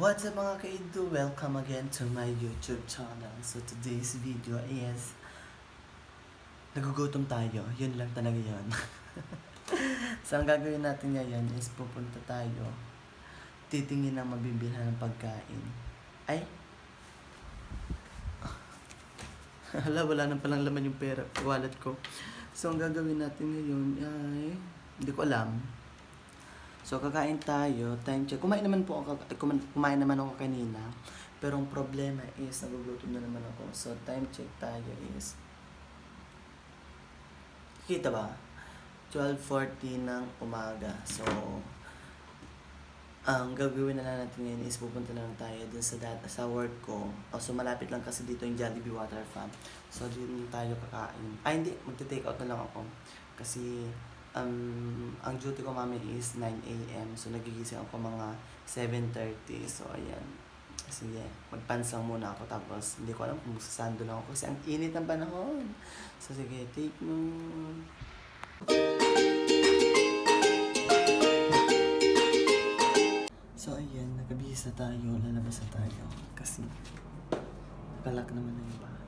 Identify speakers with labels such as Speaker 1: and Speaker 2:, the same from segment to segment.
Speaker 1: What's up mga kaido? Welcome again to my YouTube channel. So today's video is nagugutom tayo. Yun lang talaga yun. So ang gagawin natin ngayon is pupunta tayo, titingin ng mabibilhan ng pagkain. Ay! wala nang palang laman yung pera, wallet ko. So ang gagawin natin ngayon ay hindi ko alam. So, kakain tayo, time check. Kumain naman ako kanina. Pero ang problema is, nagugutom na naman ako. So, time check tayo is, kita ba? 12:40 ng umaga. So, ang gagawin na lang natin ngayon is pupunta na lang tayo dun sa work ko. So, malapit lang kasi dito yung Jollibee Water Farm. So, dun tayo kakain. Ay, hindi. Magte-take out na lang ako. Kasi, ang duty ko mami is 9 AM. So, nagigising ako mga 7:30. So, ayan. Sige, magpansang muna ako. Tapos, hindi ko alam kung sasando lang ako. Kasi ang init ng panahon. So, sige, take note. So, ayan. Nagabihis na tayo. Lalabas na tayo. Kasi, nakalak naman na yung bahay.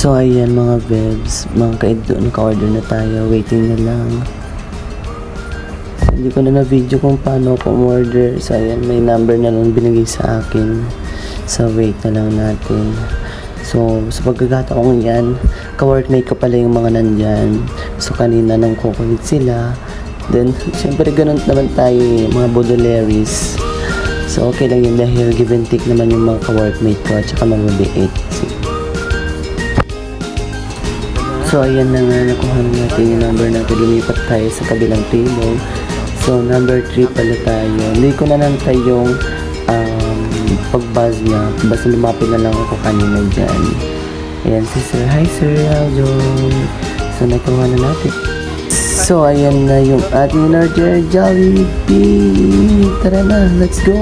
Speaker 1: So ayan mga bebs, mga kaido, naka-order na tayo, waiting na lang. So, hindi ko na na-video kung paano ako umorder. So ayan, may number na lang binigay sa akin. So wait na lang natin. So sa pagkakataong yan, ka-workmate ko pala yung mga nandyan. So kanina nang kukulit sila. Then syempre ganun naman tayo mga Baudelaires. So okay lang yun dahil give and take naman yung mga ka-workmate ko at saka mababiit. So ayan na nga, nakuha natin yung number natin, lumipat tayo sa kabilang table. So number 3 pala tayo. Hindi ko na nantay yung pag-buzz niya, basta lumapit na lang ako kanina dyan. Ayan si sir, hi sir, hello. So nakuha na natin. So ayan na yung ating order, Jollibee. Tara na, let's go.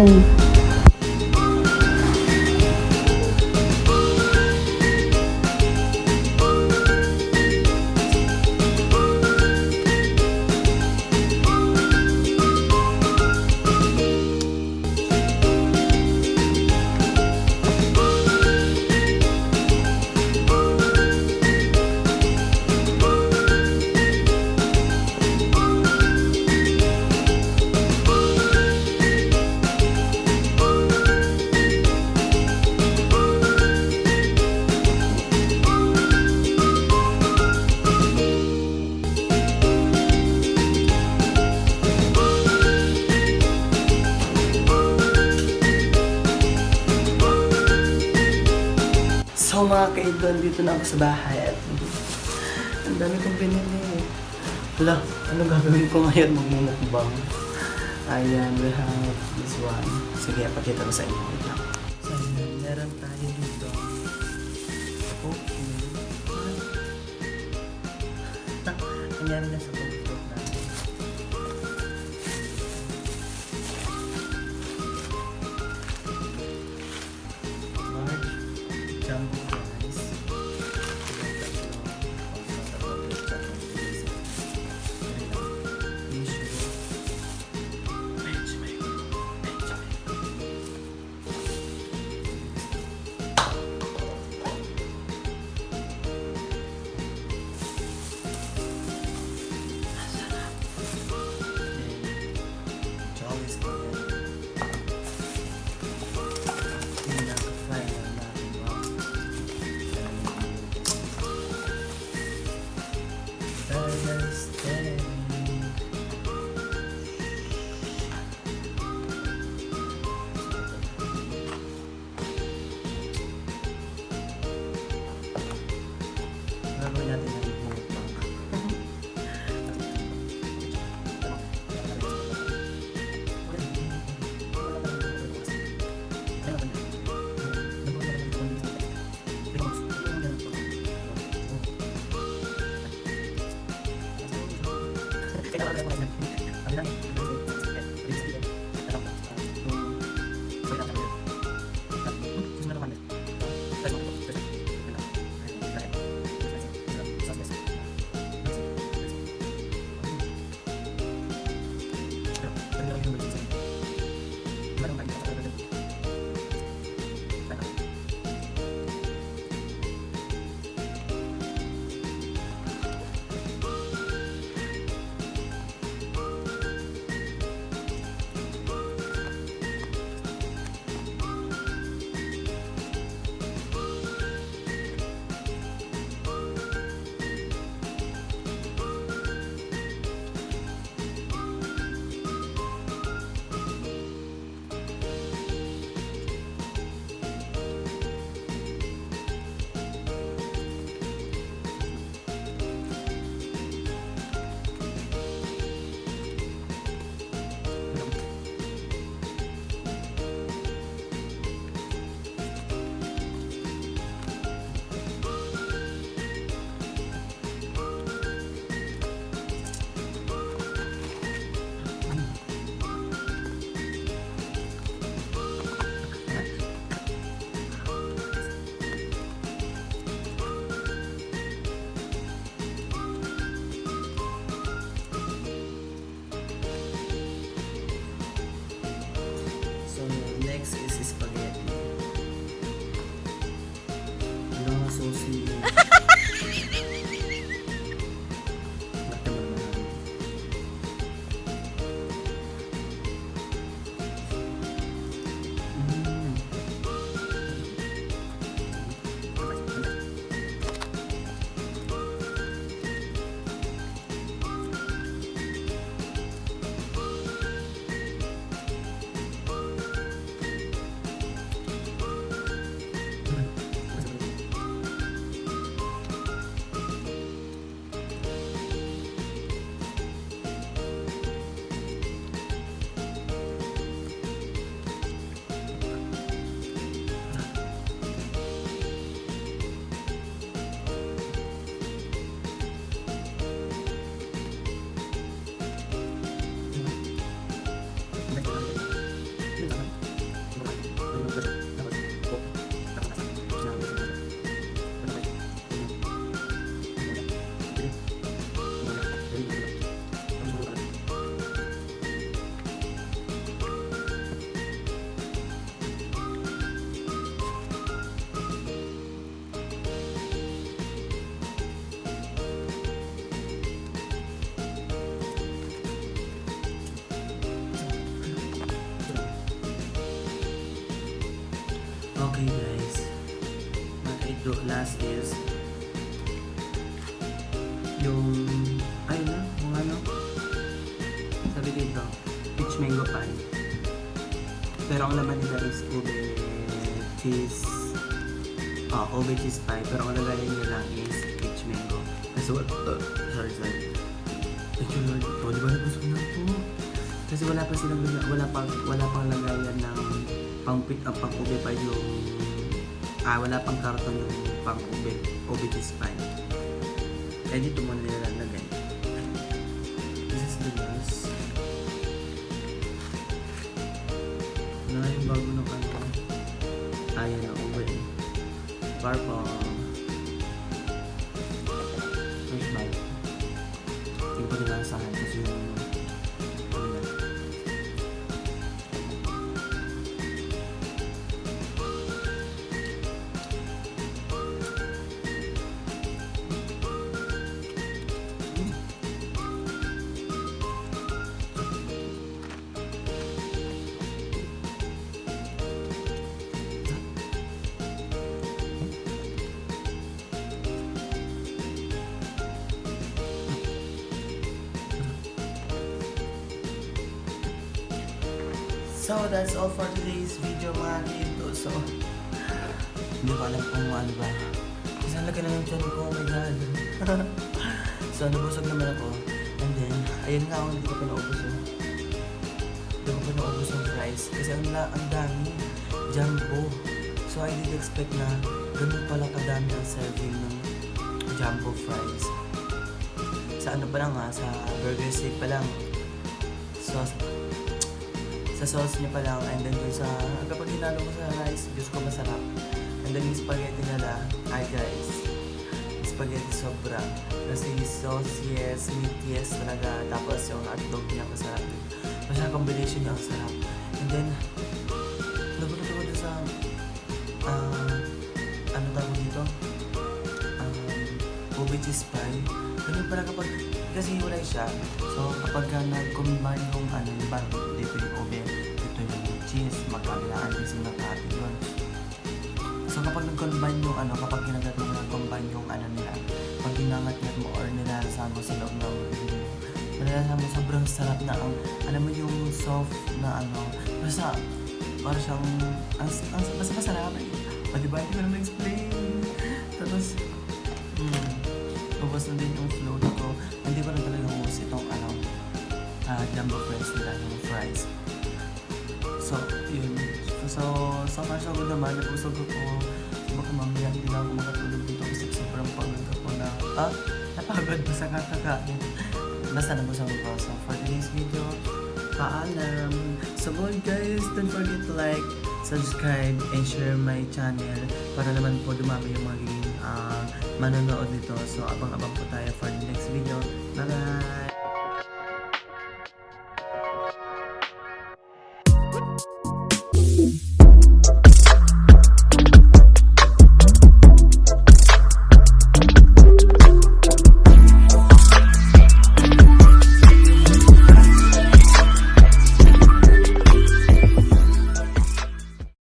Speaker 1: Hello mga kaidon, dito na ako sa bahay at ang dami kong binili. Hala, ano gagawin ko ngayon? Magmumukbang. Ayan, we have this one. Sige, pakita ko sa inyo. Wait lang. So, ayan, meron tayo dito. Okay. Nangyari na sa pag-vlog natin. Large jumbo rice. Gagawin natin ang mukbang. So, next is spaghetti. Ano nga susi? Okay guys, ito last is yung ayun na, yung ano sabi dito, peach mango pie, pero ang laman nila is ube, cheese, Ube cheese pie, pero ang lagayan nyo lang is peach mango. Kasi sorry. Thank you Lord. Di ba nabusog na po? Kasi wala pang lagayan ng pang ube pa yung wala pang karton yung pang ube cheese pie. Dito muna nilalagay. This is the best. Ano yung bago na kanto? Ayan na ube. Purple. First bite. Tingin ko nila sa akin kasi yung ano na. So, that's all for today's video mga kito. So, hindi ko alam kung ano ba. Kasi ang laki na yung tiyan ko, oh my god. So, nabusog naman ako. And then, ayun nga ako, hindi ko pa naubos oh. Hindi ko pa naubos yung fries. Kasi ang dami. Jumbo. So, I didn't expect na ganun pala kadami ang serving ng jumbo fries. Sa ano pa lang sa burger steak pa lang. So, sa sauce niya pa lang, and then sa kapag hinalo mo sa rice, Diyos ko masarap. And then yung spaghetti nila, ay guys, spaghetti sobra. Kasi sauce yes, meat yes talaga. Tapos yung hotdog niya masarap. Masarap combination niya, ang sarap. And then, nagulat ako doon sa, ano tawag dito? Ube cheese pie. Ganun pala kapag, kasi hiwalay siya. So, kapag nag-combine yung dito yung ube, dito yung cheese, magkabilaan din sila natin yun. So, kapag nag-combine yung kapag ginagat mo nag-combine yung nila, pag ginangat-ngat mo or nilalasama mo sa loob ng nilalasama mo, sobrang sarap na alam mo yung soft na basta, para siyang, basta masarap eh. O diba, hindi ko naman explain. Tapos, ubos na din yung float ko. Hindi ko na talaga ubos itong jumbo fries nila, yung fries. So, yun. So far so good naman. Nabusog ako. So, baka mamaya hindi na ako makatulog dito kasi sobrang pagod ako na napagod ba sa kakakain. Basta nabusog ako. So, for today's video, paalam. So, guys, don't forget to like, subscribe, and share my channel para naman po dumami yung magiging manonood nito. So, abang-abang po tayo for the next video. Bye-bye!